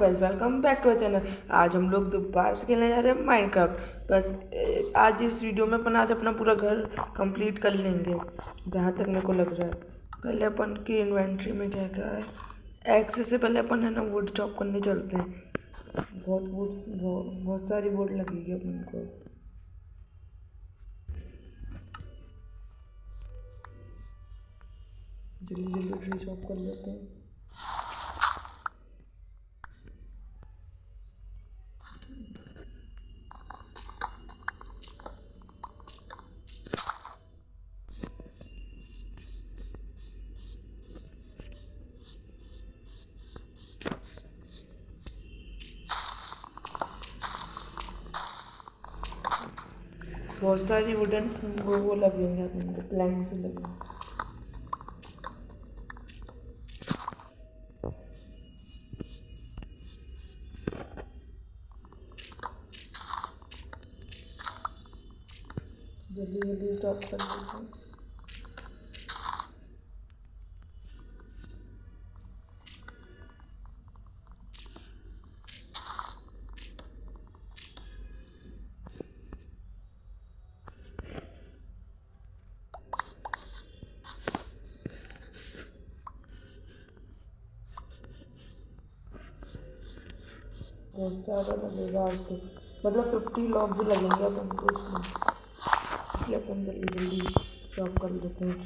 Guys, welcome back to our channel. आज हम लोग दोबारा से खेलने जा रहे हैं माइनक्राफ्ट। बस आज इस वीडियो में अपन आज अपना पूरा घर कंप्लीट कर लेंगे जहाँ तक मेरे को लग रहा है। पहले अपन की इन्वेंट्री में क्या क्या है। एक्स से पहले अपन है ना वुड चॉप करने चलते हैं। बहुत सारी वुड लगेगी अपन को। जल्दी जल्दी ट्री चॉप कर लेते हैं। बहुत सारी वुडन वो लगेंगे अपन को, प्लैंक से लगेंगे। जल्दी जल्दी चॉप कर लेते हैं। बहुत ज़्यादा लगेगा आज तो, मतलब 50 लॉग्स लगेंगे अपन को इसमें, इसलिए अपन जल्दी जल्दी चॉप कर लेते हैं।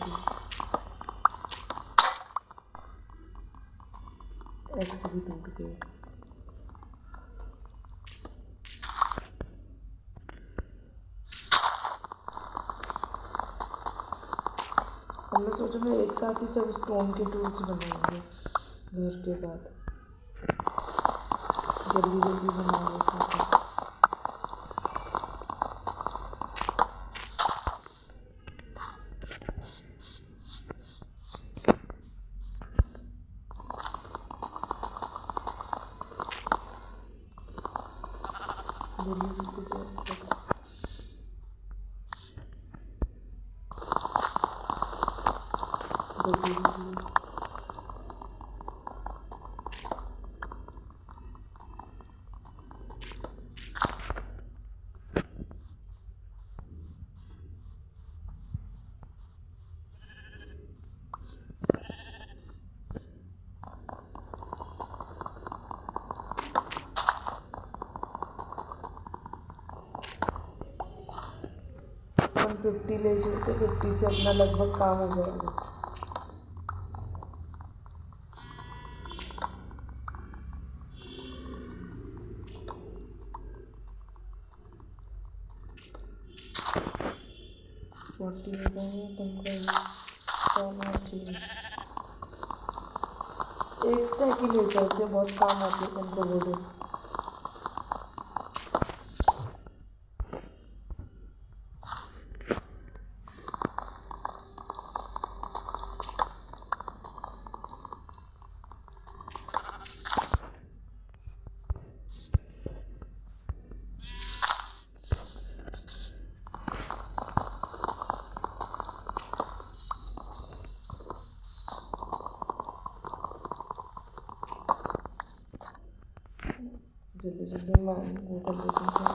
एक्स भी टूट गए। हमने सोचा मैं एक साथ ही सब स्टोन के टूल्स बनाएंगे घर के बाद। जल्दी जल्दी बना लेते हैं। जल्दी जल्दी जल्दी जल्दी 150 ले चलते, 50 से अपना लगभग काम हो जाएगा। छोटी हो गई 15 चाहिए। एक स्टैक ही ले चलते, बहुत काम आते हैं 15 बोले। जल्दी जल्दी मैं वो कर देती हूँ।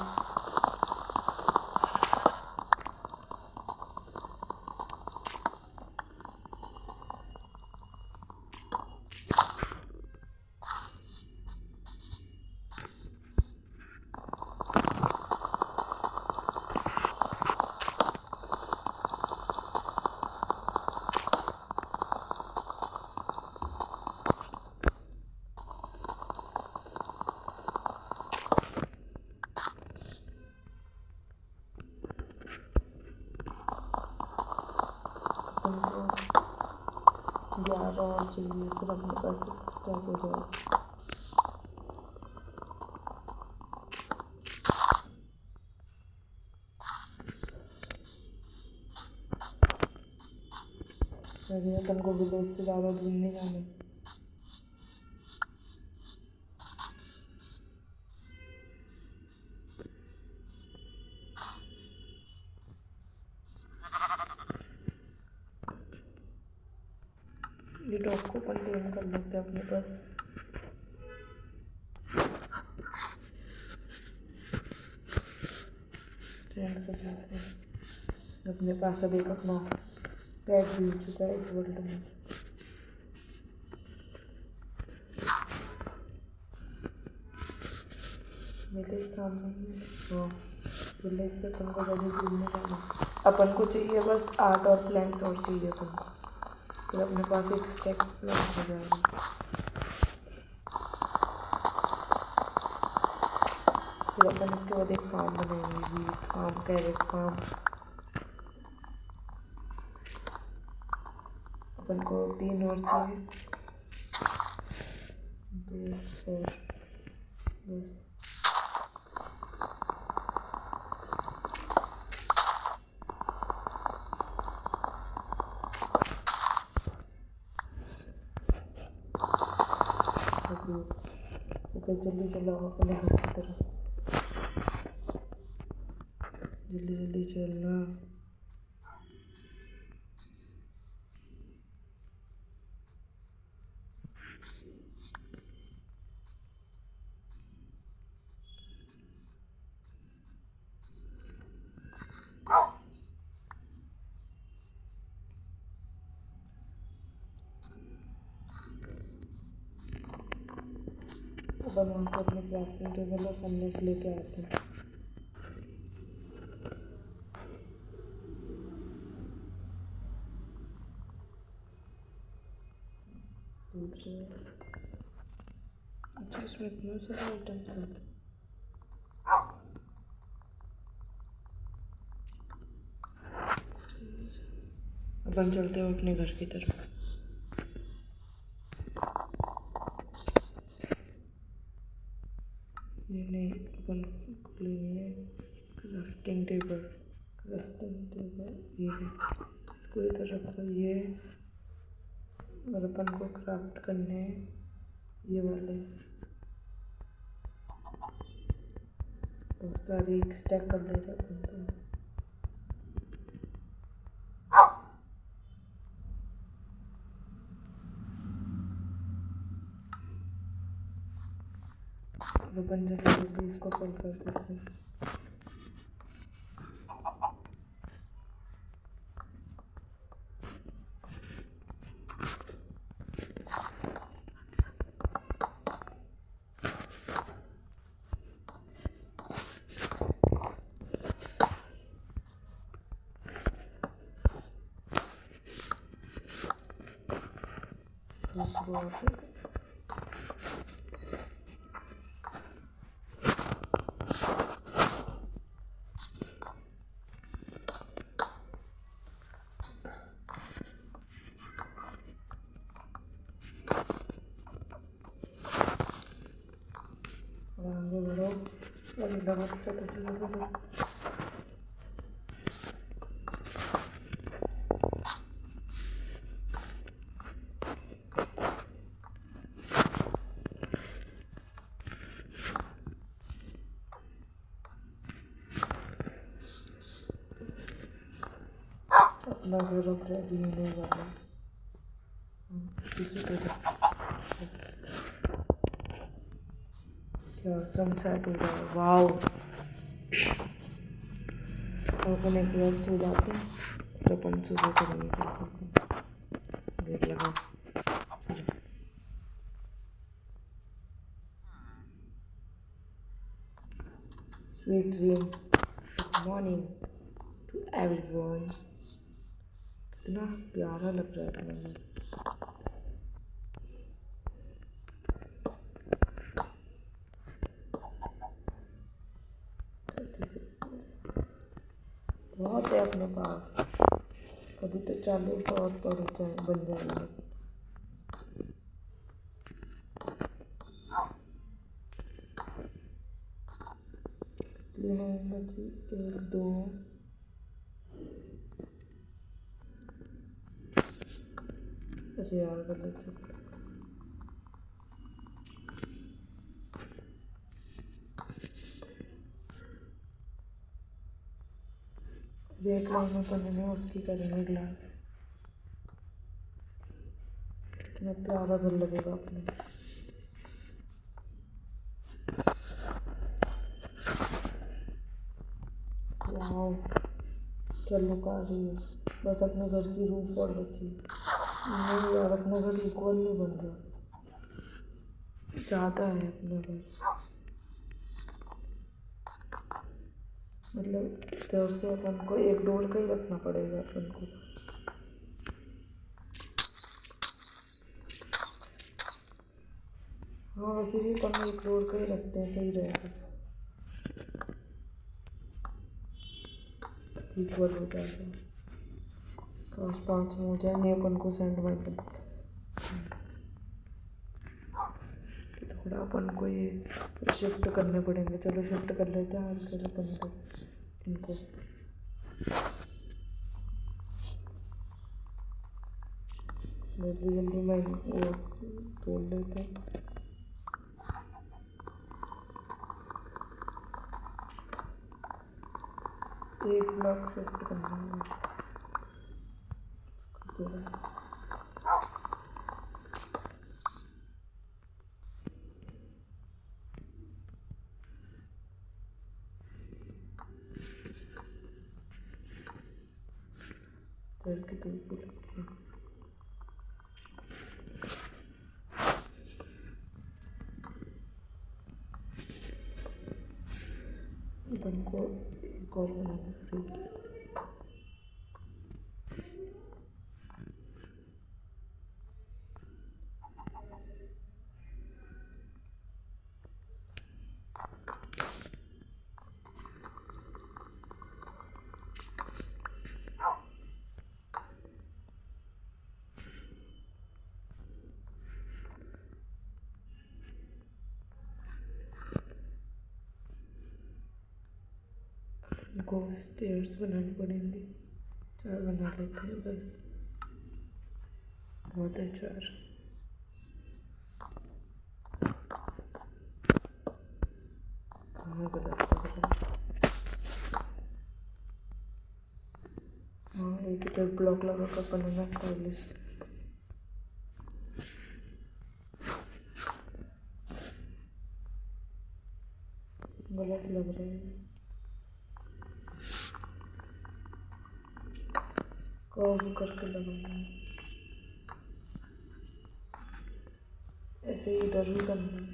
हमको 11 और चाहिए, फिर अपने पास स्टैक हो जाएगा। अभी अपन को विलेज से ज़्यादा दूर नहीं जाना। ये डॉग को अपन टेम कर लेते हैं अपने पास। एंड कर देते हैं। अपने पास अब एक अपना पेट भी हो चुका है इस वर्ल्ड में। मेरे सामने ही हाँ विलेज से अपन को जल्दी घूमने जाना। अपन को चाहिए बस 8 और प्लैंक्स और चाहिए अपन को, फिर अपने पास एक स्टैक प्लैंक हो जाएगा। फिर अपन इसके बाद एक फार्म बनाएंगे, वीट फार्म, कैरेट फार्म। अपन को 3 और चाहिए, 2 और बस। जल्दी चलो अपने घर की तरफ, जल्दी जल्दी चलना। अब हम अपने क्राफ्टिंग टेबल और फर्नेस लेके आते हैं। अच्छा इसमें इतना सारा आइटम था। अपन चलते हैं अपने घर की तरफ। ये नहीं अपन लेनी है क्राफ्टिंग टेबल। ये है, इसको इधर रखो। ये और अपन को क्राफ्ट करने हैं ये वाले बहुत सारे, एक स्टैक कर लेते अपन तो। अपन जल्दी इसको फिल कर देते हैं। आगे बढ़ो और डबल अपना घर अब रेडी होने वाला इसी तरह। क्या सनसेट हो रहा है, वाओ। अपन एक बार सो जाते हैं फिर अपन सुबह करेंगे कल। गेट लगा sweet dream, good morning to everyone. कितना प्यारा लग रहा है मुझे। बहुत है अपने पास, कभी तो 40 और बन जाएंगे। बची 1 2 यार कर लेते। एक लाइन में बनने उसकी करेंगे ग्लास। कितना प्यारा घर लगेगा अपने। आओ चलो का रही है। बस अपने घर की रूफ और बची। नहीं यार अपना घर इक्वल नहीं बन रहा, ज़्यादा है अपना घर। मतलब इधर से अपन को एक डोर का ही रखना पड़ेगा अपन को। हाँ वैसे भी अपन एक डोर का ही रखते हैं, सही रहेगा, इक्वल हो जाएगा। काश 5 में हो जाए, नहीं अपन को सेंड में थोड़ा अपन को ये शिफ्ट करने पड़ेंगे। चलो शिफ्ट कर लेते हैं आज फिर अपन को इनको। जल्दी जल्दी मैं वो तोड़ लेते हैं। एक ब्लॉक शिफ्ट करना है। घर की धूप लगती है। अपन को एक और बनाना पड़ेगा। को स्टेयर्स बनाने पड़ेंगे। 4 बना लेते हैं बस, बहुत है 4। कहाँ गलत कर रहा है? हाँ एक इधर ब्लॉक लगा कर बनाना स्टाइलिश। गलत लग रहा है, कर्व करके लगाना है। ऐसे ही इधर भी करना है।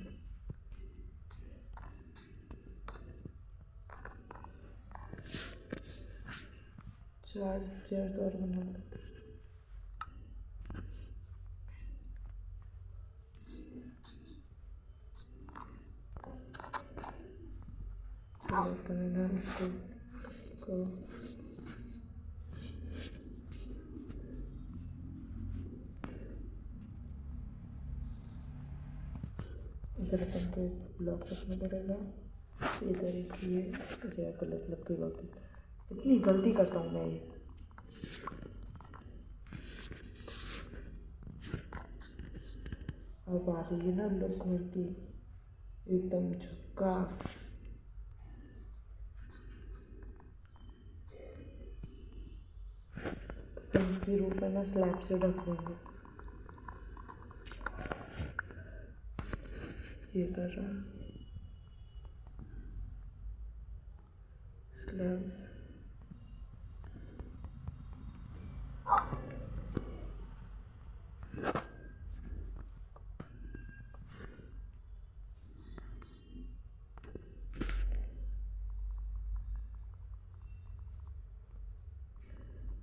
4 स्टेयर्स और बना लेते हैं। चलो बनाना इसको को इधर अपन को एक ब्लॉक रखना पड़ेगा। इधर एक ये गलत लग गई वापस। इतनी गलती करता हूँ मैं ये। अब आ रही है ना लुक घर की एकदम झक्कास। इसकी रूफ है ना स्लैब से ढक देंगे। ये कर रहा है स्लैब्स।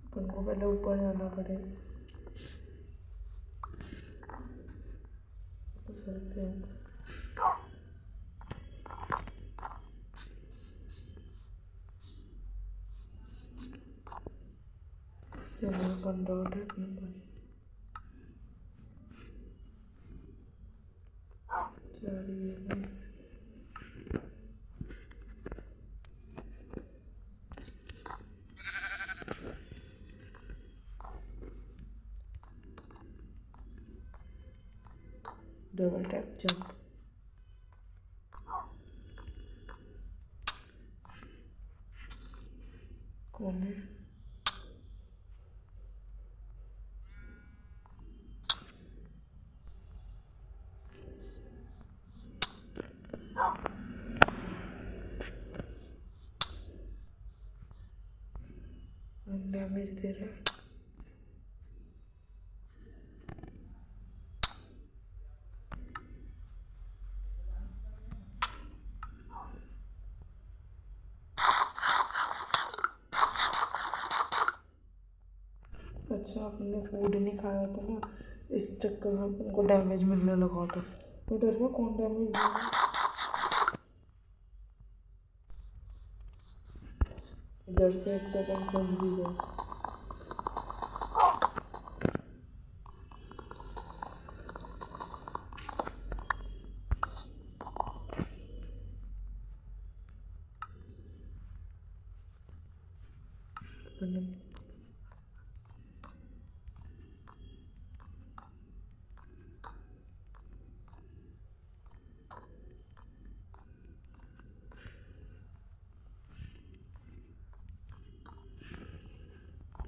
अपन को पहले ऊपर जाना पड़ेगा। चलते हैं। इससे नहीं बन रहा है अपने पास। चलिए बस डबल टैप जंप। कौन है? डैमेज दे रहा है। अच्छा आपने फूड नहीं खाया था ना, इस चक्कर में उनको डैमेज मिलने लगा था। मैं डर गया कौन डैमेज देगा। इधर से एक तो अपन फंस भी गए।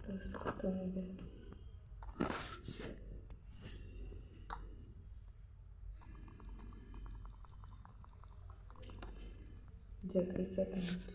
बस खत्म हो गया। जल्दी सेकंड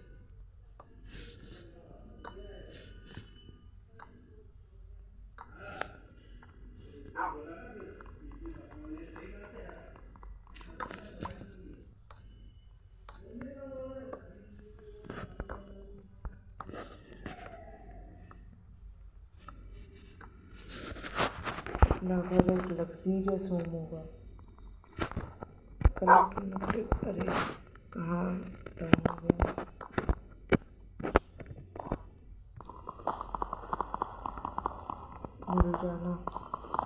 अपना घर एक लग्जीरियस होम होगा। अरे कहाँ डाउन हो गया। मुझे जाना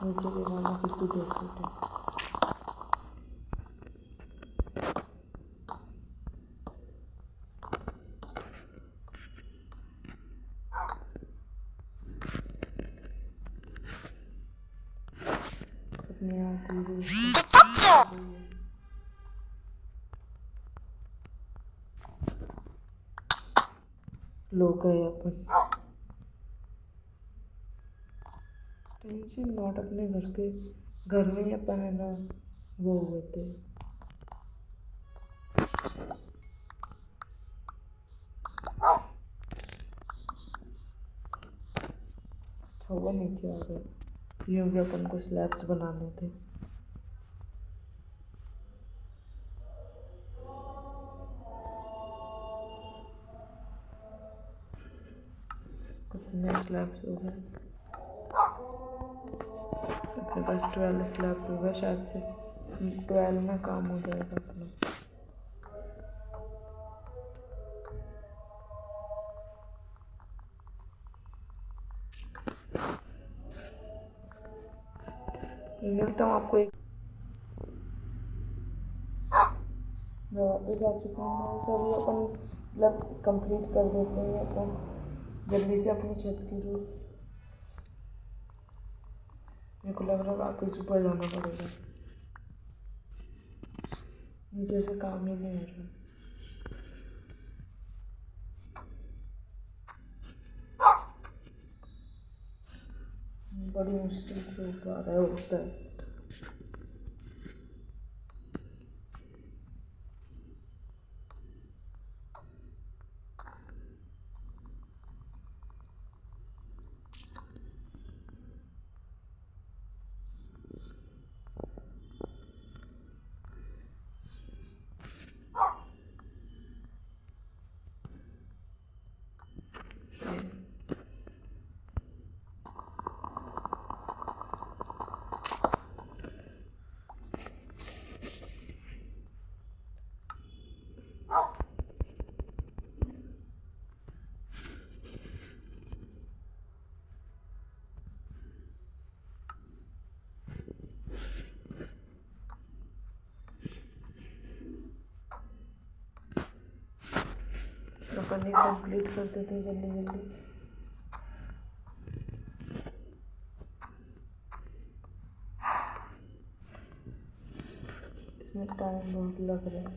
नीचे गिराना फिर तू देख लेते। अपने आती लोग गए अपन। टेंशन नॉट, अपने घर में ही अपन है ना वो हुए थे। वो नीचे आ गए। ये भी अपन को स्लैब्स बनाने थे। कितने स्लैब्स हो गए अपने पास? 12 स्लैब्स हो गए शायद से। 12 में काम हो जाएगा अपना। मिलता हूँ आपको एक। मैं वापस आ चुका हूँ। सभी अपन मतलब कंप्लीट कर देते हैं अपन जल्दी से अपनी छत की रूफ। मेरे को लग रहा है वापस ऊपर जाना पड़ेगा, नीचे से काम ही नहीं हो रहा। बड़ी मुश्किल से ऊपर आ रहा है उठता है। अपन ये कंप्लीट कर देते जल्दी जल्दी। इसमें टाइम बहुत लग रहा है।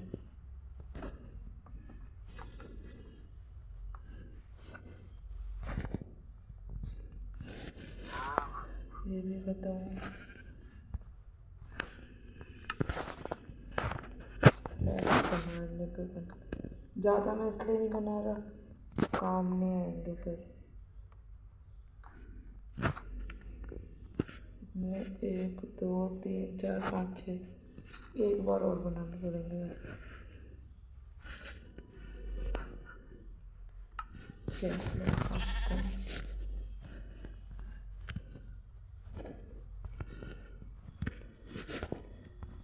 ये भी बताऊँ बनाने पे ज़्यादा मैं इसलिए नहीं बना रहा, काम नहीं आएंगे फिर। मैं 1 2 3 4 5 6 एक बार और बनाने पड़ेंगे वैसे। 6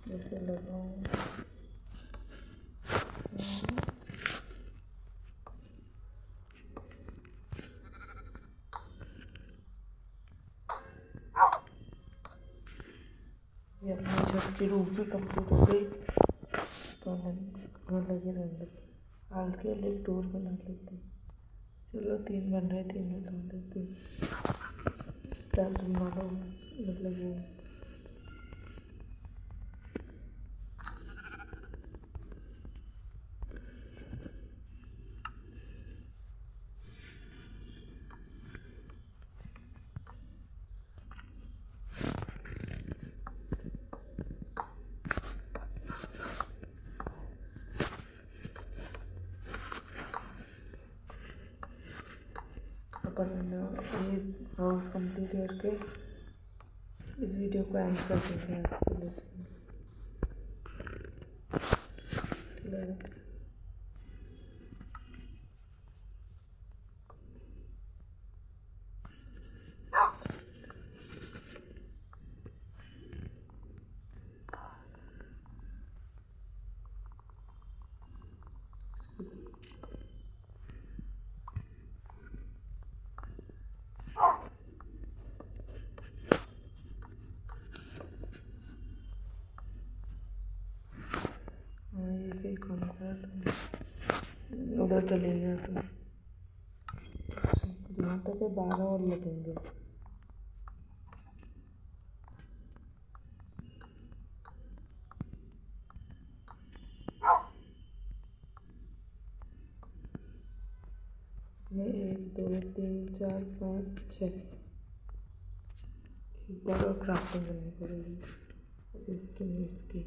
जैसे लगाऊँ ये अपनी छत की रूफ भी कंप्लीट हो गई। घर लगे रहेंगे हल्के एक डोर बना लेते हैं। चलो 3 बन रहे 3 बना लेते हैं। स्टाइल मारो मतलब वो अपन ये हाउस कंप्लीट करके इस वीडियो को एंड कर देंगे आज के लिए। ऐसे ही काम करा तुम उधर चले गया तुम जहाँ तक है 12 और लगेंगे। ने 1 2 3 4 5 6 एक बार और क्राफ्टिंग करनी पड़ेगी इसकी।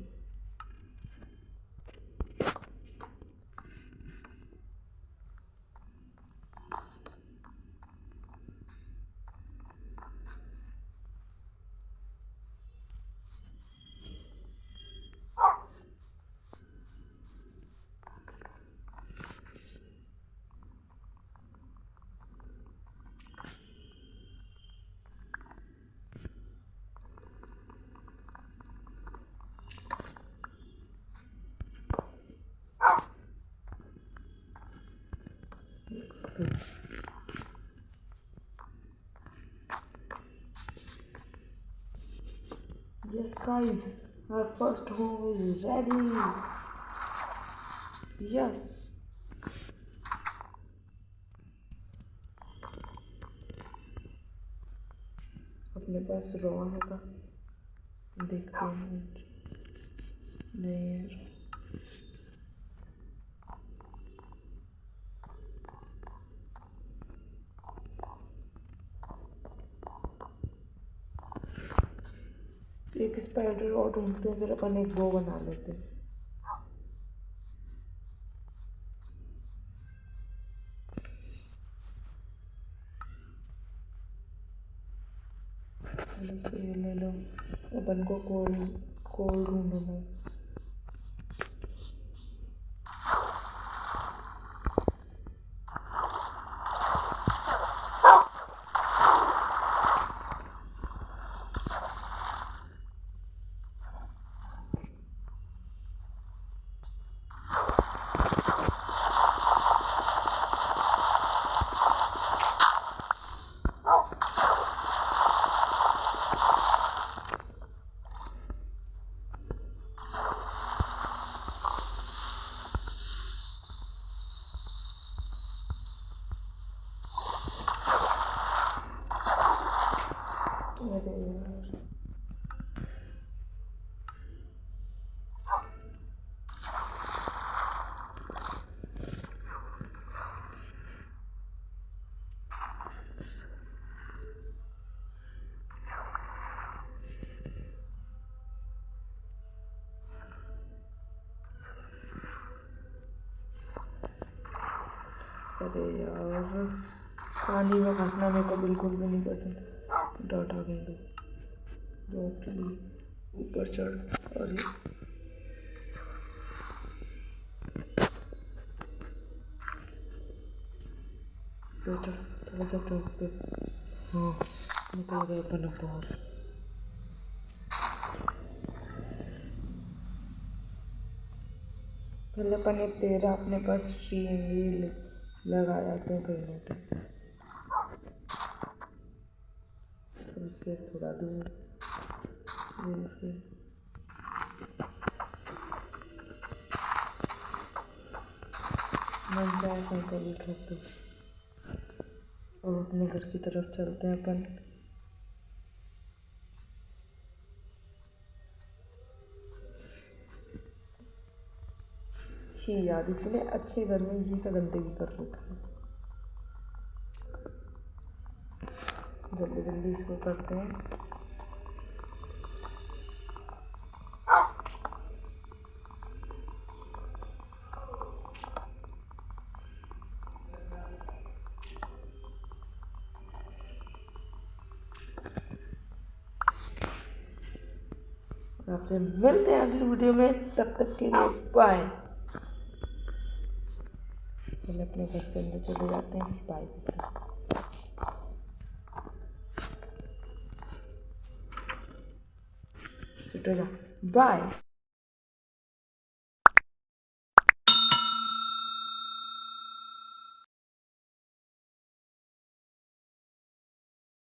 Yes guys, our first home is ready. Yes. अपने पास रॉ हैगा देखते हैं। नहीं यार एक स्पाइडर और ढूंढते हैं फिर अपन एक बो बना लेते हैं। ये ले लो अपन को कोल ढूंढना है। अरे यार पानी में फंसना मेरे को बिल्कुल भी नहीं पसंद। डॉट आ गई तो जो एक्चुअली ऊपर चढ़ और ये तो थोड़ा सा टॉप पे। हाँ निकल गया अपन बाहर। पहले अपन एक तेरा अपने पास स्ट्रिंग लगा जाते हैं कहीं पे, उससे थोड़ा दूर फिर मन जाए कहीं पर भी ठोक दो और अपने घर की तरफ चलते हैं अपन। अच्छी याद, इतने अच्छे घर में ये क्या गंदगी कर रखी है। जल्दी जल्दी इसको करते हैं। आपसे मिलते हैं अगली वीडियो में, तब तक के लिए बाय। पहले अपने घर के अंदर चले जाते हैं, बाय। बाय।